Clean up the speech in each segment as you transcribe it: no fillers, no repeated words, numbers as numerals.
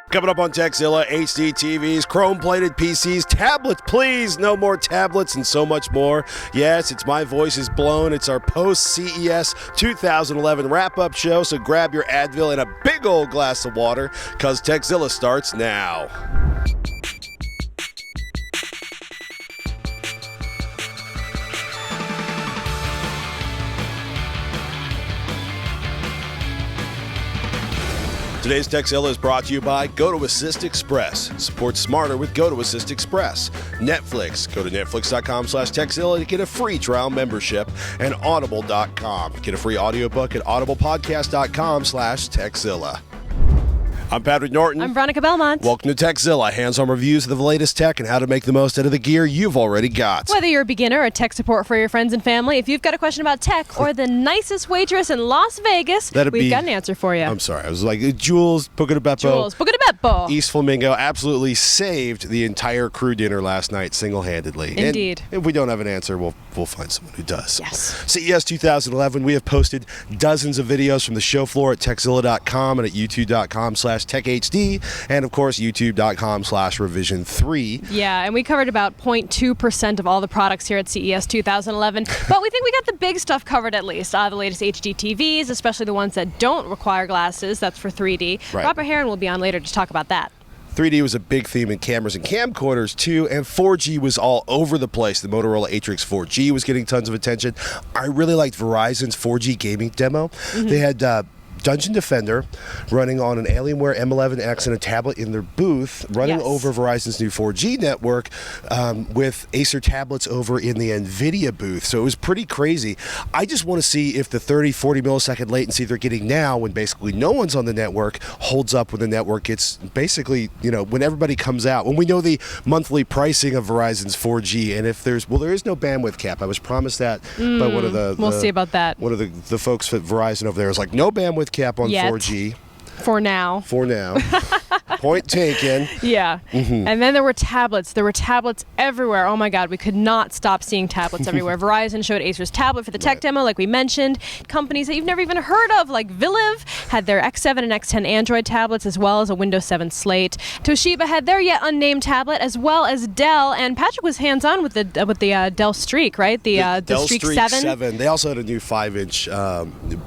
Coming up on Tekzilla, HDTVs, chrome-plated PCs, tablets, please, no more tablets, and so much more. Yes, it's My Voice is Blown. It's our post-CES 2011 wrap-up show, so grab your Advil and a big old glass of water, because Tekzilla starts now. Today's Tekzilla is brought to you by Go to Assist Express. Support smarter with Go to Assist Express. Netflix. Go to netflix.com/Tekzilla to get a free trial membership. And audible.com. Get a free audiobook at audiblepodcast.com/Tekzilla. I'm Patrick Norton. I'm Veronica Belmont. Welcome to Tekzilla, hands-on reviews of the latest tech and how to make the most out of the gear you've already got. Whether you're a beginner or tech support for your friends and family, if you've got a question about tech or the nicest waitress in Las Vegas, we've got an answer for you. I'm sorry, I was like, Jules, Boca de Beppo. Jules, Boca de Beppo. East Flamingo absolutely saved the entire crew dinner last night single-handedly. Indeed. And if we don't have an answer, we'll find someone who does. Yes. CES 2011, we have posted dozens of videos from the show floor at Tekzilla.com and at youtube.com/TechHD. And of course, youtube.com/revision3. Yeah, and we covered about 0.2% of all the products here at CES 2011. But we think we got the big stuff covered at least. The latest HDTVs, especially the ones that don't require glasses. That's for 3D. Right. Robert Heron will be on later to talk about that. 3D was a big theme in cameras and camcorders too, and 4G was all over the place. The Motorola Atrix 4G was getting tons of attention. I really liked Verizon's 4G gaming demo. Mm-hmm. They had Dungeon Defender running on an Alienware M11X and a tablet in their booth, running over Verizon's new 4G network with Acer tablets over in the NVIDIA booth. So it was pretty crazy. I just want to see if the 30, 40 millisecond latency they're getting now when basically no one's on the network holds up when the network gets basically, when everybody comes out. When we know the monthly pricing of Verizon's 4G, and if there is no bandwidth cap. I was promised that by one of the... We'll see about that. One of the folks at Verizon over there was like, no bandwidth cap on 4G. For now. Point taken. Yeah. Mm-hmm. And then there were tablets. There were tablets everywhere. Oh my God, we could not stop seeing tablets everywhere. Verizon showed Acer's tablet for the tech demo, like we mentioned. Companies that you've never even heard of, like Viliv, had their X7 and X10 Android tablets, as well as a Windows 7 Slate. Toshiba had their yet unnamed tablet, as well as Dell. And Patrick was hands-on with the Dell Streak, right? The Dell Streak 7. They also had a new 5-inch,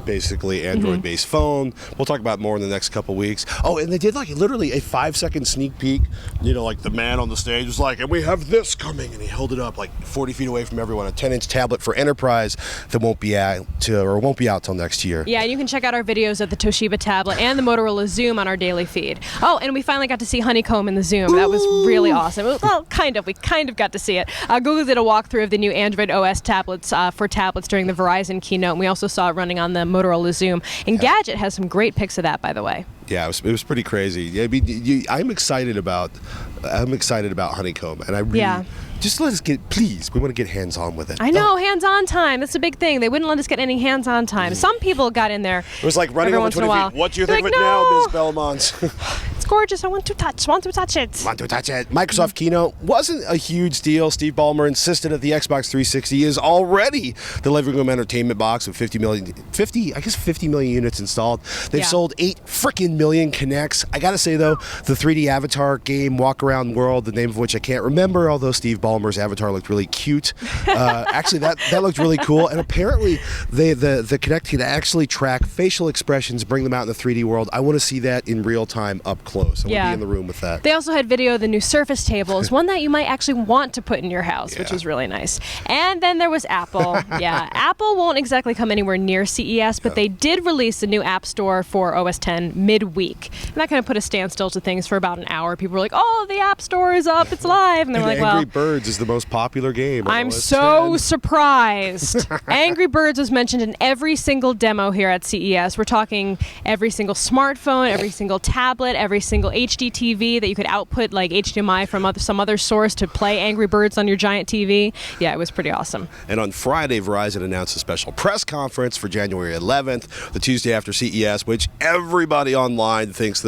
basically Android-based phone. We'll talk about more in the next couple weeks. Oh, and they did like literally a 5-second sneak peek. Like the man on the stage was like, and we have this coming, and he held it up like 40 feet away from everyone. A 10-inch tablet for enterprise that won't be out till next year. Yeah, and you can check out our videos of the Toshiba tablet and the Motorola Zoom on our daily feed. Oh, and we finally got to see Honeycomb in the Zoom. Ooh. That was really awesome. Well, kind of. We kind of got to see it. Google did a walkthrough of the new Android OS tablets for tablets during the Verizon keynote. And we also saw it running on the Motorola Zoom. And Gadget has some great pics of that, by the way. Yeah, it was pretty crazy. I mean, I'm excited about Honeycomb, and I really just let us get. Please, we want to get hands-on with it. I know, hands-on time. That's a big thing. They wouldn't let us get any hands-on time. Some people got in there. It was like running over 20 feet. What do you think of it now, Ms. Belmont? It's gorgeous. I want to touch it. Want to touch it. Microsoft keynote wasn't a huge deal. Steve Ballmer insisted that the Xbox 360 is already the living room entertainment box with 50 million units installed. They've sold 8 freaking million Kinects. I gotta say though, the 3D Avatar game, Walk Around World, the name of which I can't remember, although Steve Ballmer's avatar looked really cute. Actually, that looked really cool. And apparently, the Kinect can actually track facial expressions, bring them out in the 3D world. I want to see that in real time up close. I want to be in the room with that. They also had video of the new Surface tables, one that you might actually want to put in your house, which was really nice. And then there was Apple. Apple won't exactly come anywhere near CES, but they did release a new App Store for OS X midweek. And that kind of put a standstill to things for about an hour. People were like, oh, the App Store is up, it's live. And they were like, well, Angry Birds is the most popular game. I'm so surprised. Angry Birds was mentioned in every single demo here at CES. We're talking every single smartphone, every single tablet, every single HDTV that you could output like HDMI from some other source to play Angry Birds on your giant TV. Yeah, it was pretty awesome. And on Friday, Verizon announced a special press conference for January 11th, the Tuesday after CES, which everybody online thinks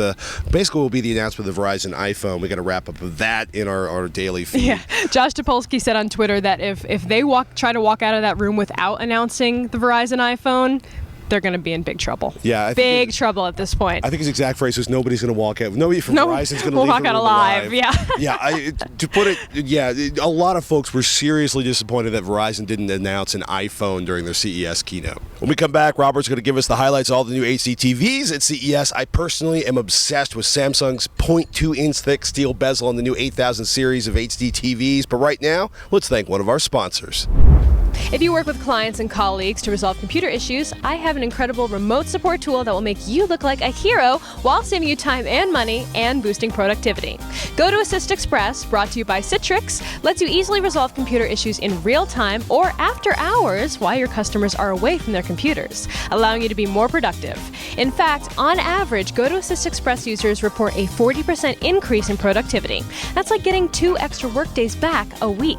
basically will be the announcement of the Verizon iPhone. We got to wrap up with that in our daily feed. Yeah, Josh Topolsky said on Twitter that if they try to walk out of that room without announcing the Verizon iPhone, they're going to be in big trouble. Yeah, big trouble at this point. I think his exact phrase was, "Nobody's going to walk out. Nobody from Verizon's going to leave walk out alive." Yeah. Yeah. To put it, a lot of folks were seriously disappointed that Verizon didn't announce an iPhone during their CES keynote. When we come back, Robert's going to give us the highlights of all the new HDTVs at CES. I personally am obsessed with Samsung's 0.2-inch thick steel bezel on the new 8000 series of HDTVs. But right now, let's thank one of our sponsors. If you work with clients and colleagues to resolve computer issues, I have an incredible remote support tool that will make you look like a hero while saving you time and money and boosting productivity. Go to Assist Express, brought to you by Citrix, lets you easily resolve computer issues in real time or after hours while your customers are away from their computers, allowing you to be more productive. In fact, on average, Go to Assist Express users report a 40% increase in productivity. That's like getting 2 extra workdays back a week.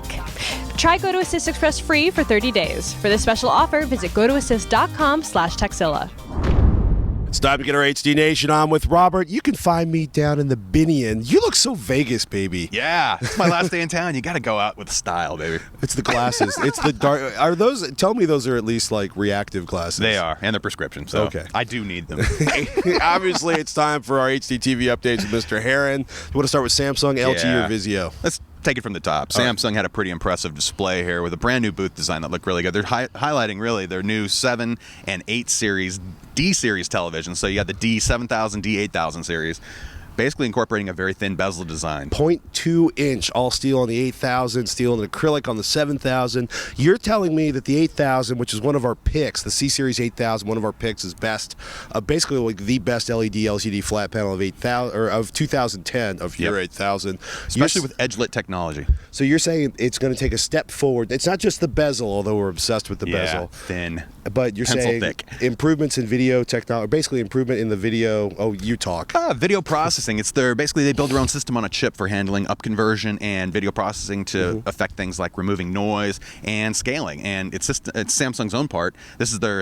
Try Go to Assist Express free for 30 days. For this special offer, visit gotoassist.com/Tekzilla. It's time to get our HD Nation on with Robert. You can find me down in the Binion. You look so Vegas, baby. Yeah, it's my last day in town. You got to go out with style, baby. It's the glasses. It's the dark. Are those? Tell me those are at least like reactive glasses. They are, and they're prescription. So okay. I do need them. Obviously, it's time for our HDTV updates with Mr. Heron. You want to start with Samsung, LG, or Vizio? Let's take it from the top. Samsung had a pretty impressive display here with a brand new booth design that looked really good. They're highlighting really their new 7 and 8 series D-series television. So you got the D7000, D8000 series, basically incorporating a very thin bezel design. 0.2-inch, all steel on the 8000, steel and acrylic on the 7000. You're telling me that the 8000, which is one of our picks, the C-Series 8000, one of our picks, is best, basically like the best LED LCD flat panel of 8000 or of 2010 of your 8000, especially with edge-lit technology. So you're saying it's going to take a step forward. It's not just the bezel, although we're obsessed with the bezel. Thin. But you're saying thick. Improvements in video technology, basically improvement in the video. Oh, you talk. Video processing. It's basically they build their own system on a chip for handling up conversion and video processing to affect things like removing noise and scaling. And it's Samsung's own part. This is their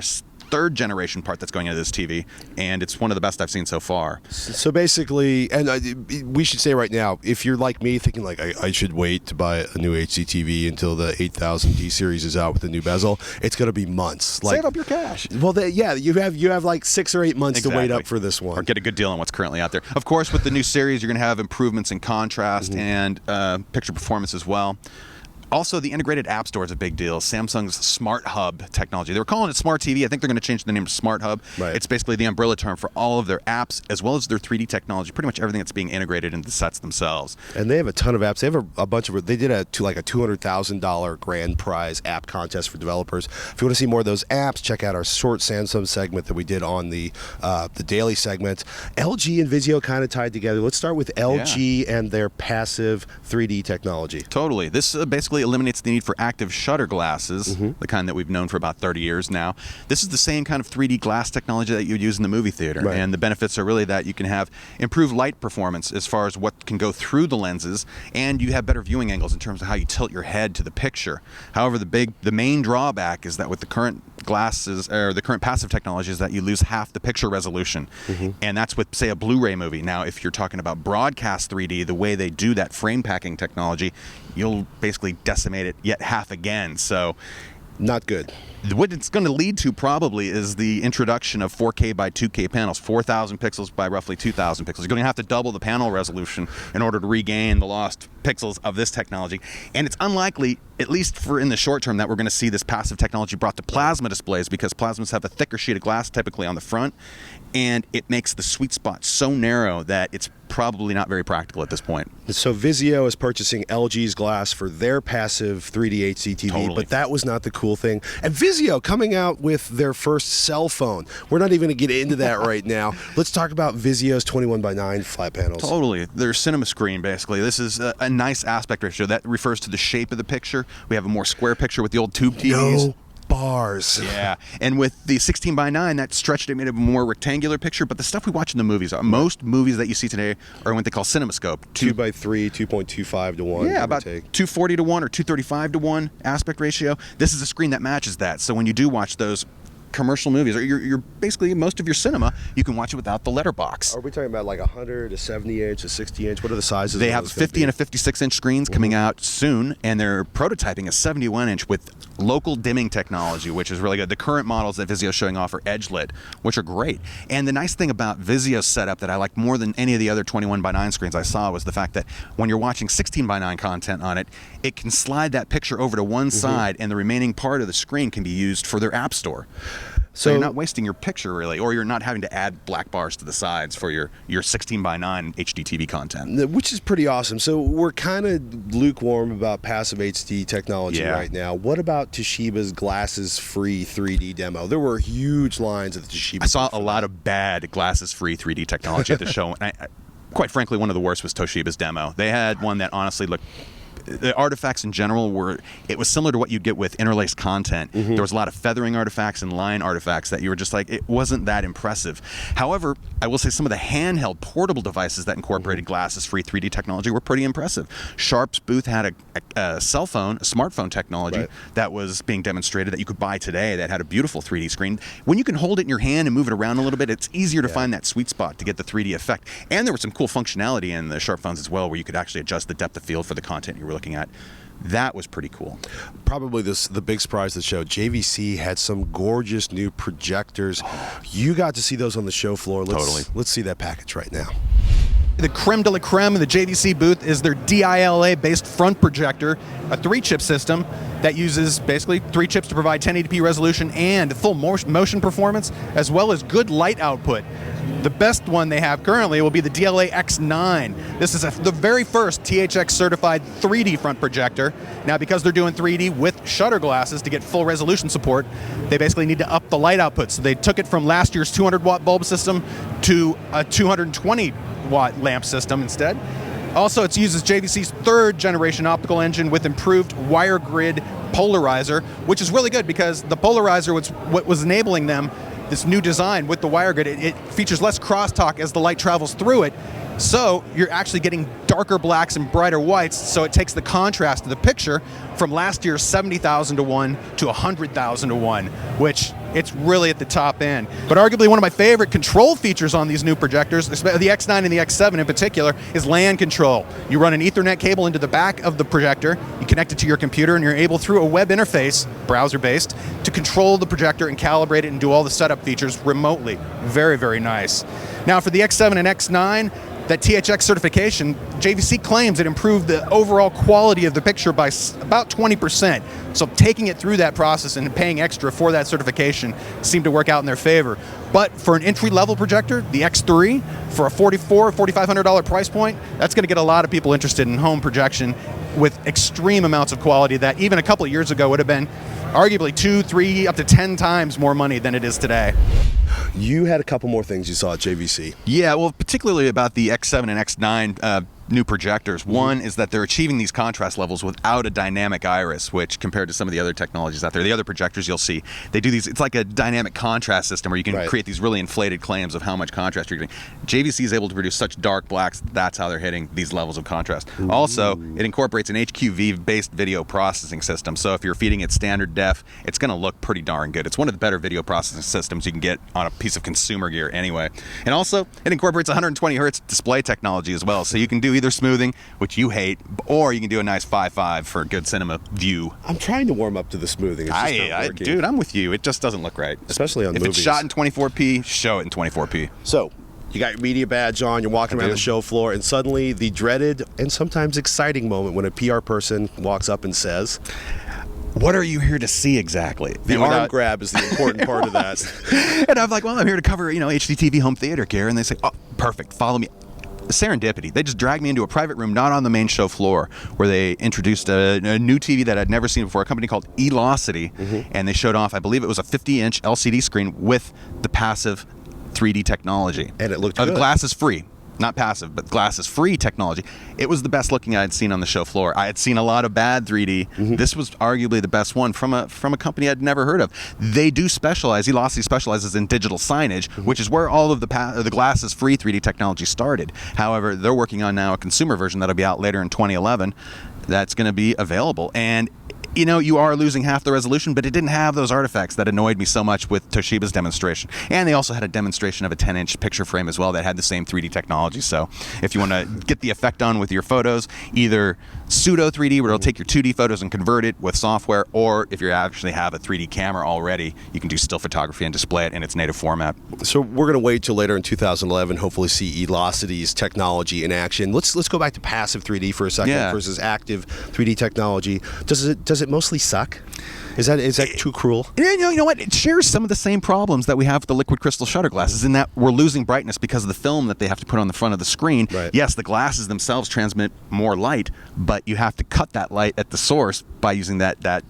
3rd generation part that's going into this TV, and it's one of the best I've seen so far. So basically, and we should say right now, if you're like me thinking like I should wait to buy a new HDTV until the 8000 D series is out with the new bezel, it's going to be months. Save up your cash. Well, you have like 6 or 8 months to wait up for this one, or get a good deal on what's currently out there. Of course, with the new series, you're going to have improvements in contrast and picture performance as well. Also, the integrated app store is a big deal. Samsung's Smart Hub technology. They were calling it Smart TV. I think they're going to change the name to Smart Hub. Right. It's basically the umbrella term for all of their apps as well as their 3D technology, pretty much everything that's being integrated into the sets themselves. And they have a ton of apps. They have a bunch of. They did a $200,000 grand prize app contest for developers. If you want to see more of those apps, check out our short Samsung segment that we did on the daily segment. LG and Vizio kind of tied together. Let's start with LG and their passive 3D technology. Totally. This basically eliminates the need for active shutter glasses, the kind that we've known for about 30 years now. This is the same kind of 3D glass technology that you would use in the movie theater. Right. And the benefits are really that you can have improved light performance as far as what can go through the lenses, and you have better viewing angles in terms of how you tilt your head to the picture. However, the main drawback is that with the current glasses or the current passive technology is that you lose half the picture resolution. And that's with, say, a Blu-ray movie. Now, if you're talking about broadcast 3D, the way they do that frame packing technology, you'll basically decimate it yet half again. So not good. What it's going to lead to probably is the introduction of 4K by 2K panels, 4,000 pixels by roughly 2,000 pixels. You're going to have to double the panel resolution in order to regain the lost pixels of this technology. And it's unlikely, at least for in the short term, that we're going to see this passive technology brought to plasma displays, because plasmas have a thicker sheet of glass typically on the front, and it makes the sweet spot so narrow that it's probably not very practical at this point. So Vizio is purchasing LG's glass for their passive 3D HDTV, but that was not the cool thing. And Vizio coming out with their first cell phone. We're not even going to get into that right now. Let's talk about Vizio's 21:9 flat panels. Totally. Their cinema screen, basically. This is a nice aspect ratio. That refers to the shape of the picture. We have a more square picture with the old tube TVs. No bars. Yeah. And with the 16:9, that stretched it, made it a more rectangular picture. But the stuff we watch in the movies, most movies that you see today are what they call CinemaScope. 2:3, 2.25 to 1. Yeah, about 240 to 1 or 235 to 1 aspect ratio. This is a screen that matches that. So when you do watch those commercial movies, or you're basically most of your cinema, you can watch it without the letterbox. Are we talking about like 100, a 70 inch, a 60 inch? What are the sizes? They have 50 and a 56 inch screens coming out soon, and they're prototyping a 71 inch with local dimming technology, which is really good. The current models that Vizio is showing off are edge lit, which are great. And the nice thing about Vizio's setup that I like more than any of the other 21:9 screens I saw was the fact that when you're watching 16:9 content on it, it can slide that picture over to one side, and the remaining part of the screen can be used for their app store. So you're not wasting your picture, really, or you're not having to add black bars to the sides for your 16:9 HDTV content. Which is pretty awesome. So we're kind of lukewarm about passive HD technology right now. What about Toshiba's glasses-free 3D demo? There were huge lines at the Toshiba. I saw a lot of bad glasses-free 3D technology at the show. And quite frankly, one of the worst was Toshiba's demo. They had one that honestly looked... The artifacts in general it was similar to what you'd get with interlaced content. There was a lot of feathering artifacts and line artifacts that you were just like, it wasn't that impressive. However, I will say some of the handheld portable devices that incorporated glasses-free 3D technology were pretty impressive. Sharp's booth had a cell phone, a smartphone technology that was being demonstrated that you could buy today that had a beautiful 3D screen. When you can hold it in your hand and move it around a little bit, it's easier to find that sweet spot to get the 3D effect. And there was some cool functionality in the Sharp phones as well, where you could actually adjust the depth of field for the content you were looking at. That was pretty cool. Probably the big surprise of the show, JVC had some gorgeous new projectors. You got to see those on the show floor. Let's see that package right now. The creme de la creme in the JVC booth is their DILA-based front projector, a 3-chip system that uses basically 3 chips to provide 1080p resolution and full motion performance, as well as good light output. The best one they have currently will be the DLA X9. This is the very first THX certified 3D front projector. Now, because they're doing 3D with shutter glasses to get full resolution support, they basically need to up the light output. So they took it from last year's 200-watt bulb system to a 220-watt lamp system instead. Also, it uses JVC's 3rd generation optical engine with improved wire grid polarizer, which is really good because the polarizer was what was enabling them this new design with the wire grid. It features less crosstalk as the light travels through it, so you're actually getting darker blacks and brighter whites, so it takes the contrast of the picture from last year's 70,000 to 1 to 100,000 to 1, which it's really at the top end. But arguably one of my favorite control features on these new projectors, the X9 and the X7 in particular, is LAN control. You run an Ethernet cable into the back of the projector, you connect it to your computer, and you're able through a web interface, browser-based, to control the projector and calibrate it and do all the setup features remotely. Very, very nice. Now for the X7 and X9, that THX certification, JVC claims it improved the overall quality of the picture by about 20%. So taking it through that process and paying extra for that certification seemed to work out in their favor. But for an entry-level projector, the X3, for a $4,500 price point, that's going to get a lot of people interested in home projection with extreme amounts of quality that even a couple of years ago would have been arguably 2, 3, up to 10 times more money than it is today. You had a couple more things you saw at JVC. Yeah, well, particularly about the X7 and X9 new projectors. One is that they're achieving these contrast levels without a dynamic iris, which compared to some of the other technologies out there, the other projectors you'll see, they do these, it's like a dynamic contrast system where you can create these really inflated claims of how much contrast you're getting. JVC is able to produce such dark blacks, that's how they're hitting these levels of contrast. Also, it incorporates an HQV-based video processing system, so if you're feeding it standard def, it's going to look pretty darn good. It's one of the better video processing systems you can get on a piece of consumer gear anyway. And also, it incorporates 120 hertz display technology as well, so you can do either smoothing, which you hate, or you can do a nice 5.5 for a good cinema view. I'm trying to warm up to the smoothing. It's just not working. Dude, I'm with you. It just doesn't look right. Especially on movies. If it's shot in 24p, show it in 24p. So, you got your media badge on, you're walking around the show floor, and suddenly the dreaded and sometimes exciting moment when a PR person walks up and says, "What are you here to see exactly?" The arm grab is the important part of that. And I'm like, well, I'm here to cover, HDTV home theater gear. And they say, oh, perfect, follow me. Serendipity. They just dragged me into a private room, not on the main show floor, where they introduced a new TV that I'd never seen before, a company called Elocity, and they showed off, I believe it was a 50-inch LCD screen with the passive 3D technology. And it looked good. The glass is free. Not passive, but glasses-free technology. It was the best looking I had seen on the show floor. I had seen a lot of bad 3D. This was arguably the best one from a company I'd never heard of. They do specialize. Elocity specializes in digital signage, which is where all of the glasses-free 3D technology started. However, they're working on now a consumer version that'll be out later in 2011. That's going to be available, and you are losing half the resolution, but it didn't have those artifacts that annoyed me so much with Toshiba's demonstration. And they also had a demonstration of a 10-inch picture frame as well that had the same 3D technology. So if you want to get the effect on with your photos, either pseudo 3D, where it'll take your 2D photos and convert it with software, or if you actually have a 3D camera already, you can do still photography and display it in its native format. So we're going to wait till later in 2011, hopefully see Elocity's technology in action. Let's go back to passive 3D for a second versus active 3D technology. Does it mostly suck? Is that too cruel? You know what? It shares some of the same problems that we have with the liquid crystal shutter glasses, in that we're losing brightness because of the film that they have to put on the front of the screen. Right. Yes, the glasses themselves transmit more light, but you have to cut that light at the source by using that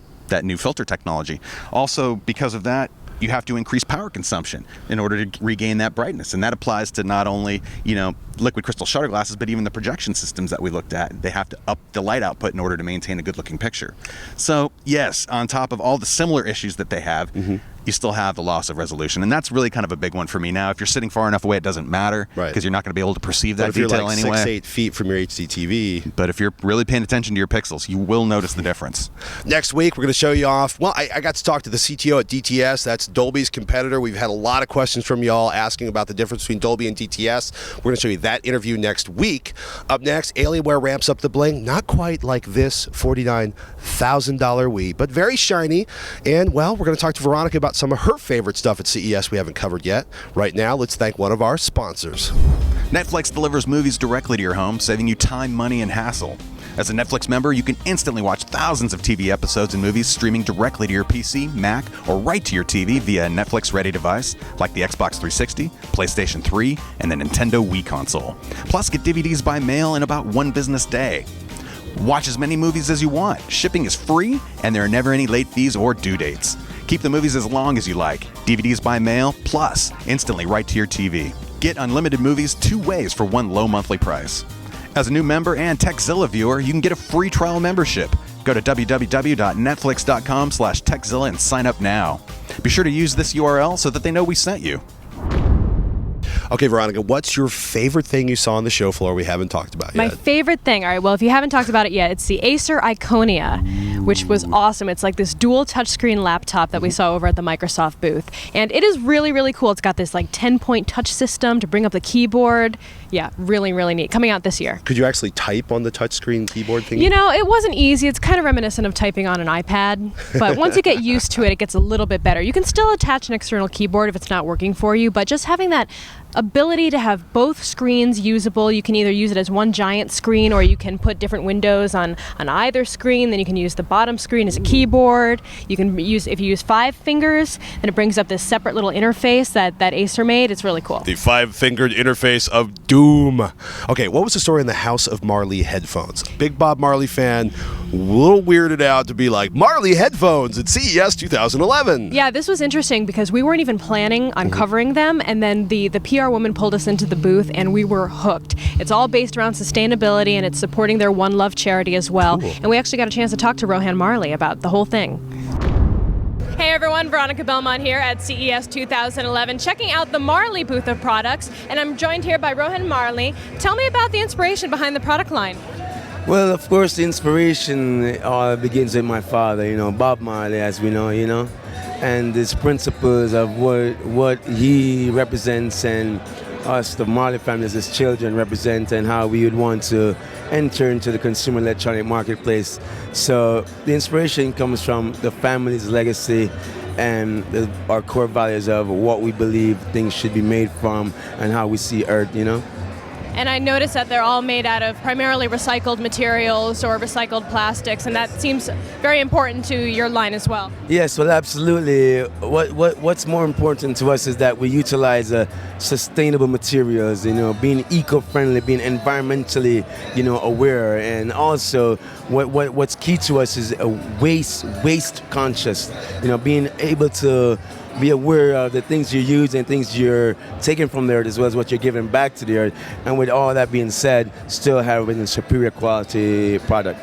new filter technology. Also, because of that, you have to increase power consumption in order to regain that brightness. And that applies to not only, liquid crystal shutter glasses, but even the projection systems that we looked at. They have to up the light output in order to maintain a good looking picture. So yes, on top of all the similar issues that they have, you still have the loss of resolution. And that's really kind of a big one for me. Now, if you're sitting far enough away, it doesn't matter, because you're not going to be able to perceive that detail anyway. If you're like anyway. 6-8 feet from your HDTV. But if you're really paying attention to your pixels, you will notice the difference. Next week, we're going to show you off. Well, I got to talk to the CTO at DTS. That's Dolby's competitor. We've had a lot of questions from y'all asking about the difference between Dolby and DTS. We're going to show you that interview next week. Up next, Alienware ramps up the bling. Not quite like this $49,000 Wii, but very shiny. And, well, we're going to talk to Veronica about some of her favorite stuff at CES we haven't covered yet. Right now, let's thank one of our sponsors. Netflix delivers movies directly to your home, saving you time, money, and hassle. As a Netflix member, you can instantly watch thousands of TV episodes and movies streaming directly to your PC, Mac, or right to your TV via a Netflix-ready device like the Xbox 360, PlayStation 3, and the Nintendo Wii console. Plus, get DVDs by mail in about one business day. Watch as many movies as you want. Shipping is free, and there are never any late fees or due dates. Keep the movies as long as you like. DVDs by mail, plus instantly right to your TV. Get unlimited movies 2 ways for one low monthly price. As a new member and Tekzilla viewer, you can get a free trial membership. Go to www.netflix.com/Tekzilla and sign up now. Be sure to use this URL so that they know we sent you. Okay, Veronica, what's your favorite thing you saw on the show floor we haven't talked about yet? My favorite thing, all right, well, if you haven't talked about it yet, it's the Acer Iconia, which was awesome. It's like this dual touchscreen laptop that we saw over at the Microsoft booth. And it is really, really cool. It's got this like 10-point touch system to bring up the keyboard. Yeah, really, really neat. Coming out this year. Could you actually type on the touchscreen keyboard thing? It wasn't easy. It's kind of reminiscent of typing on an iPad. But once you get used to it, it gets a little bit better. You can still attach an external keyboard if it's not working for you, but just having that ability to have both screens usable. You can either use it as one giant screen, or you can put different windows on either screen. Then you can use the bottom screen as a keyboard. You can use, if you use 5 fingers, then it brings up this separate little interface that Acer made. It's really cool. The 5-fingered interface of doom. Okay, what was the story in the House of Marley headphones? Big Bob Marley fan, a little weirded out to be like, Marley headphones at CES 2011. Yeah, this was interesting because we weren't even planning on covering them, and then the PR woman pulled us into the booth and we were hooked. It's all based around sustainability, and it's supporting their One Love charity as well. Cool. And we actually got a chance to talk to Rohan Marley about the whole thing. Hey everyone, Veronica Belmont here at CES 2011, checking out the Marley booth of products, and I'm joined here by Rohan Marley. Tell me about the inspiration behind the product line. Well, of course, the inspiration begins with my father, Bob Marley, as we know, and his principles of what he represents and us, the Marley family, as his children represent, and how we would want to enter into the consumer electronic marketplace. So the inspiration comes from the family's legacy and our core values of what we believe things should be made from and how we see Earth, And I noticed that they're all made out of primarily recycled materials or recycled plastics, and that seems very important to your line as well. Yes, well, absolutely. What's more important to us is that we utilize sustainable materials, being eco-friendly, being environmentally, aware, and also what's key to us is a waste conscious, being able to be aware of the things you use and things you're taking from the earth, as well as what you're giving back to the earth. And with all that being said, still having a superior quality product.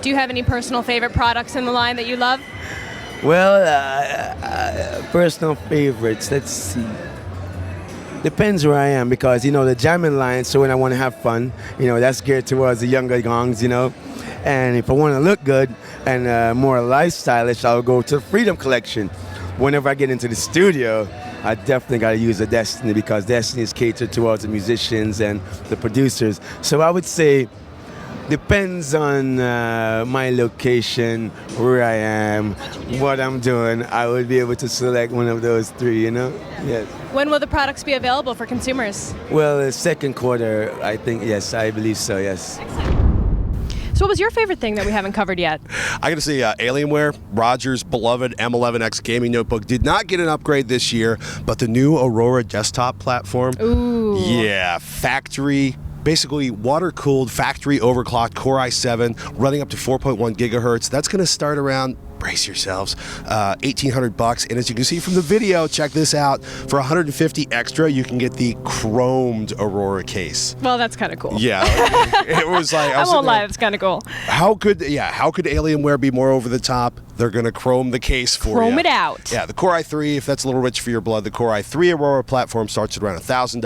Do you have any personal favorite products in the line that you love? Well, personal favorites, let's see. Depends where I am because, the jamming line, so when I want to have fun, that's geared towards the younger gongs, And if I want to look good and more lifestyleish, I'll go to the Freedom Collection. Whenever I get into the studio, I definitely got to use a Destiny because Destiny is catered towards the musicians and the producers. So I would say depends on my location, where I am, what I'm doing. I would be able to select one of those three, Yes. When will the products be available for consumers? Well, the second quarter, I think, yes, I believe so, yes. So what was your favorite thing that we haven't covered yet? I got to say, Alienware, Roger's beloved M11X gaming notebook, did not get an upgrade this year, but the new Aurora desktop platform, Ooh. Yeah, factory, basically water-cooled, factory overclocked Core i7, running up to 4.1 gigahertz. That's going to start around, brace yourselves, $1,800. And as you can see from the video, check this out. For $150 extra, you can get the chromed Aurora case. Well, that's kind of cool. Yeah, it was like I won't lie, it's kind of cool. How could Alienware be more over the top? They're going to chrome the case for you. Chrome it out. Yeah, the Core i3, if that's a little rich for your blood, the Core i3 Aurora platform starts at around $1,000.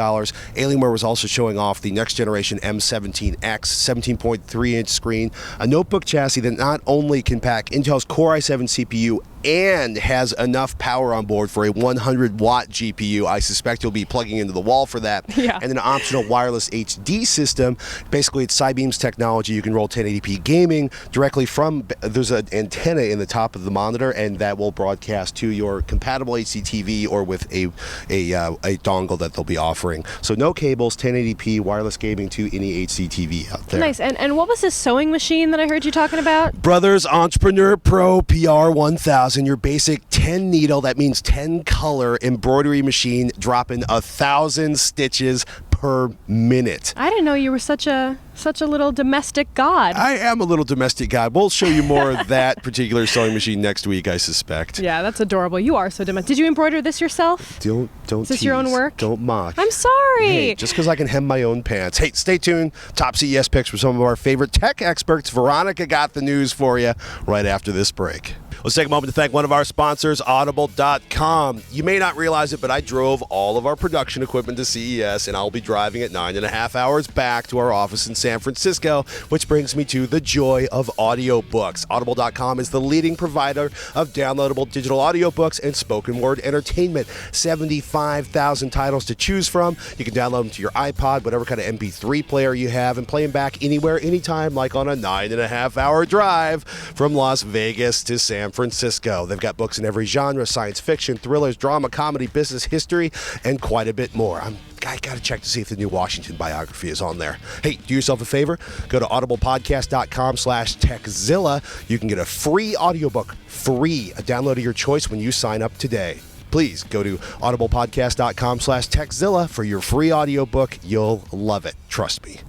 Alienware was also showing off the next generation M17X, 17.3-inch screen, a notebook chassis that not only can pack Intel's Core i7 CPU and has enough power on board for a 100-watt GPU. I suspect you'll be plugging into the wall for that. Yeah. And an optional wireless HD system. Basically, it's Cybeam's technology. You can roll 1080p gaming directly from, there's an antenna in the top of the monitor, and that will broadcast to your compatible HDTV or with a dongle that they'll be offering. So no cables, 1080p wireless gaming to any HDTV out there. Nice. And what was this sewing machine that I heard you talking about? Brothers Entrepreneur Pro PR 1000, your basic 10 needle, that means 10 color embroidery machine, dropping 1,000 stitches per minute. I didn't know you were such a little domestic god. I am a little domestic god. We'll show you more of that particular sewing machine next week, I suspect. Yeah, that's adorable. You are so domestic. Did you embroider this yourself? Don't Is this your own work? Don't mock. I'm sorry. Hey, just because I can hem my own pants. Hey, stay tuned. Top CES picks from some of our favorite tech experts. Veronica got the news for you right after this break. Let's take a moment to thank one of our sponsors, Audible.com. You may not realize it, but I drove all of our production equipment to CES, and I'll be driving it 9.5 hours back to our office in San Francisco, which brings me to the joy of audiobooks. Audible.com is the leading provider of downloadable digital audiobooks and spoken word entertainment. 75,000 titles to choose from. You can download them to your iPod, whatever kind of MP3 player you have, and play them back anywhere, anytime, like on a 9.5 hour drive from Las Vegas to San Francisco. They've got books in every genre: science fiction, thrillers, drama, comedy, business, history, and quite a bit more. I got to check to see if the new Washington biography is on there. Hey, do yourself a favor. Go to audiblepodcast.com/Tekzilla. You can get a free audiobook, free, a download of your choice when you sign up today. Please go to audiblepodcast.com/Tekzilla for your free audiobook. You'll love it. Trust me.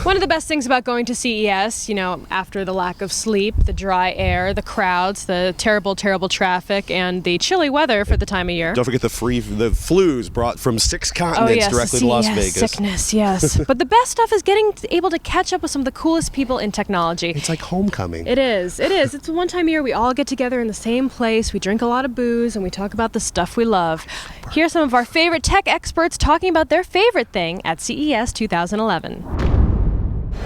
One of the best things about going to CES, after the lack of sleep, the dry air, the crowds, the terrible, terrible traffic, and the chilly weather for the time of year. Don't forget the flus brought from 6 continents directly to Las Vegas. Sickness, yes. But the best stuff is getting able to catch up with some of the coolest people in technology. It's like homecoming. It is. It's the one time a year we all get together in the same place, we drink a lot of booze, and we talk about the stuff we love. Here's some of our favorite tech experts talking about their favorite thing at CES 2011.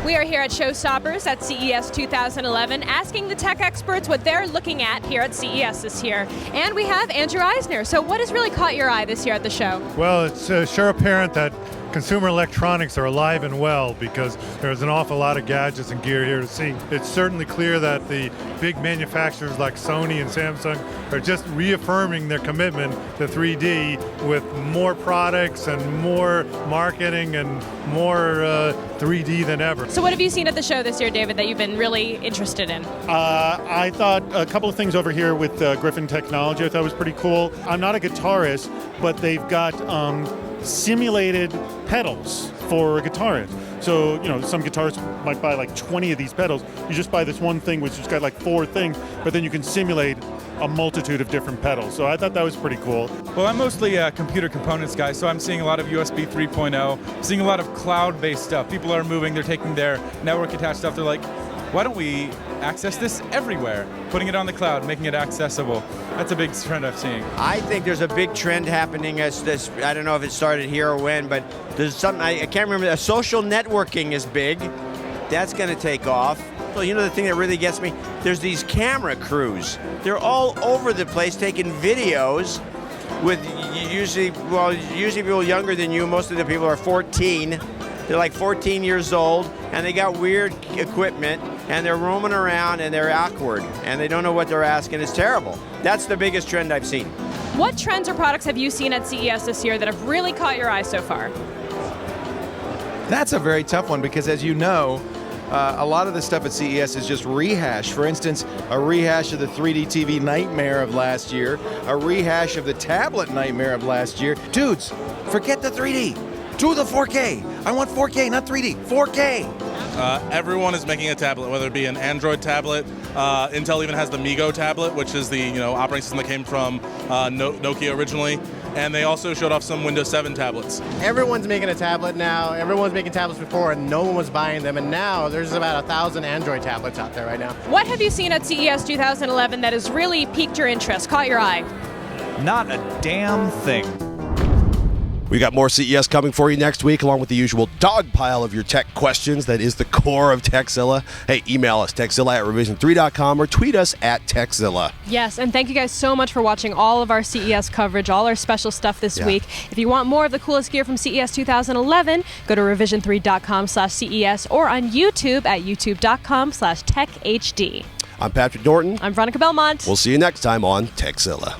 We are here at Showstoppers at CES 2011, asking the tech experts what they're looking at here at CES this year. And we have Andrew Eisner. So what has really caught your eye this year at the show? Well, it's sure apparent that consumer electronics are alive and well because there's an awful lot of gadgets and gear here to see. It's certainly clear that the big manufacturers like Sony and Samsung are just reaffirming their commitment to 3D with more products and more marketing and more 3D than ever. So what have you seen at the show this year, David, that you've been really interested in? I thought a couple of things over here with Griffin Technology I thought was pretty cool. I'm not a guitarist, but they've got simulated pedals for a guitarist. So, some guitarists might buy like 20 of these pedals. You just buy this one thing which has got like 4 things, but then you can simulate a multitude of different pedals. So I thought that was pretty cool. Well, I'm mostly a computer components guy, so I'm seeing a lot of USB 3.0, seeing a lot of cloud-based stuff. People are moving, they're taking their network attached stuff, they're like why don't we access this everywhere? Putting it on the cloud, making it accessible. That's a big trend I'm seeing. I think there's a big trend happening as this, I don't know if it started here or when, but there's something, I can't remember, social networking is big. That's going to take off. So the thing that really gets me, there's these camera crews. They're all over the place taking videos with usually people younger than you. Most of the people are 14. They're like 14 years old, and they got weird equipment, and they're roaming around, and they're awkward, and they don't know what they're asking. It's terrible. That's the biggest trend I've seen. What trends or products have you seen at CES this year that have really caught your eye so far? That's a very tough one because, as you know, a lot of the stuff at CES is just rehash. For instance, a rehash of the 3D TV nightmare of last year, a rehash of the tablet nightmare of last year. Dudes, forget the 3D. Do the 4K. I want 4K, not 3D. 4K. Everyone is making a tablet, whether it be an Android tablet. Intel even has the Migo tablet, which is the operating system that came from Nokia originally. And they also showed off some Windows 7 tablets. Everyone's making a tablet now. Everyone's making tablets before, and no one was buying them. And now there's about 1,000 Android tablets out there right now. What have you seen at CES 2011 that has really piqued your interest, caught your eye? Not a damn thing. We got more CES coming for you next week, along with the usual dog pile of your tech questions. That is the core of Tekzilla. Hey, email us, tekzilla@revision3.com, or tweet us at Tekzilla. Yes, and thank you guys so much for watching all of our CES coverage, all our special stuff this week. If you want more of the coolest gear from CES 2011, go to revision3.com/CES or on YouTube at youtube.com/TechHD. I'm Patrick Norton. I'm Veronica Belmont. We'll see you next time on Tekzilla.